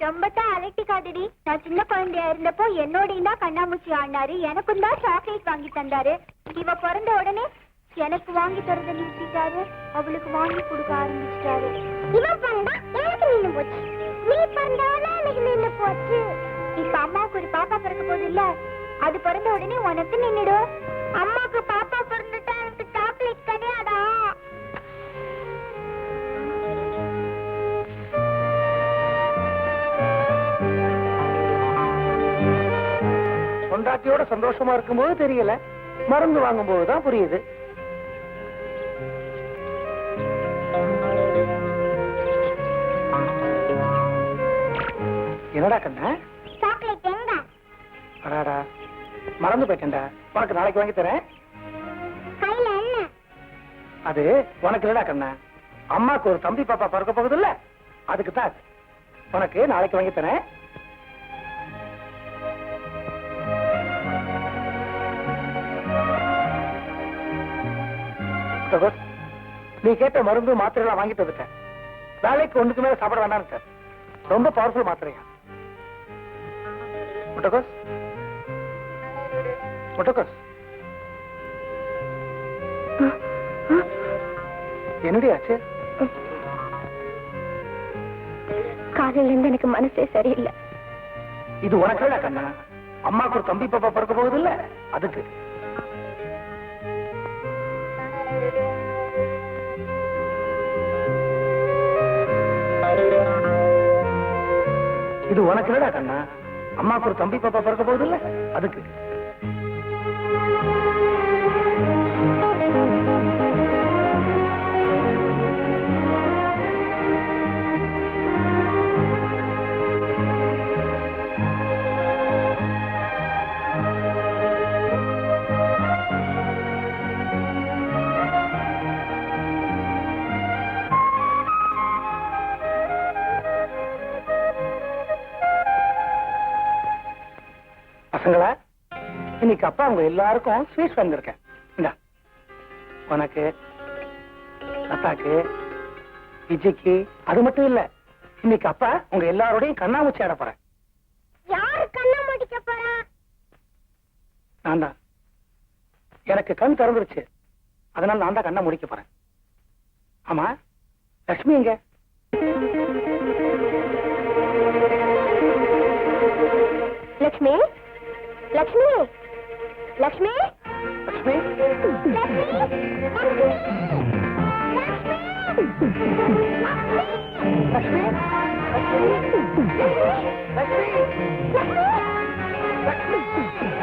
ரொம்ப தான் அலட்டிக்காதடி. நான் சின்ன குழந்தையா இருந்தப்போ என்னோடையும் தான் கண்ணாமூச்சி ஆடினாரு. எனக்கும் தான் சாக்லேட் வாங்கி தந்தாரு. இவ பிறந்த உடனே எனக்கு வாங்கி தரத நிறுத்திட்டாரு. அவளுக்கு வாங்கி கொடுக்க ஆரம்பிச்சிட்டாரு. இவன் பிறந்தா எனக்கு நின்று போச்சு, நீ பிறந்தவள எனக்கு நின்று போச்சு. இப்ப அம்மாவுக்கு ஒரு பாப்பா பிறக்க போகுது இல்ல, அது பிறந்த உடனே உனக்கு நின்னுடும். அம்மாவுக்கு பாப்பா பிறந்துட்டா எனக்கு சாக்லேட் கிடையாதா? பொண்டாட்டியோட சந்தோஷமா இருக்கும்போது தெரியல, மருந்து வாங்கும் போதுதான் புரியுது. என்னடா கண்ணா? சாக்லேட் எங்க? அடாடா, மறந்து போயிட்டேன்டா. உனக்கு நாளைக்கு வாங்கி தரேன். கையில என்ன? அது உனக்கு இல்லடா கண்ணா, அம்மாக்கு ஒரு தம்பி பாப்பா பிறக்க போகுது இல்ல, அதுக்கு தான். உனக்கு நாளைக்கு வாங்கி தரேன். நீ கேட்ட மருந்து மாத்திரைலாம் வாங்கிட்டு வந்துட்டேன். வேலைக்கு ஒண்ணுக்கு மேல சாப்பிட வேண்டாம் சார், ரொம்ப பவர்ஃபுல் மாத்திரையா. முட்டகோஸ் முட்டகோஸ் என்னடி ஆச்சு? காலையில இருந்து எனக்கு மனசே சரியில்லை. இது உனக்கு இல்ல கண்ணா, அம்மாக்கு ஒரு தம்பி பாப்பா பிறக்க போகுது இல்ல, அதுக்கு. இது உனக்கு இல்லடா கண்ணா, அம்மாக்கு ஒரு தம்பி பாப்பா பிறக்க போகுது இல்ல, அதுக்கு. பசங்களா, இன்னைக்கு அப்பா உங்க எல்லாருக்கும் ஸ்வீட்ஸ் வாங்கியிருக்கேன். இந்தா, உனக்கு, அப்பாக்கு, விஜய்க்கு. அது மட்டும் இல்ல, இன்னைக்கு அப்பா உங்க எல்லாரோடையும் கண்ணாமூச்சி ஆட போறேன். யாரு கண்ணா முடிக்க போறா? நான் தான். எனக்கு கண் திறந்துருச்சு, அதனால நான் தான் கண்ணை முடிக்க போறேன். ஆமா, லட்சுமி எங்க? லட்சுமி, லட்சுமி, லட்சுமி, லட்சுமி, லட்சுமி, லட்சுமி, லட்சுமி, லட்சுமி.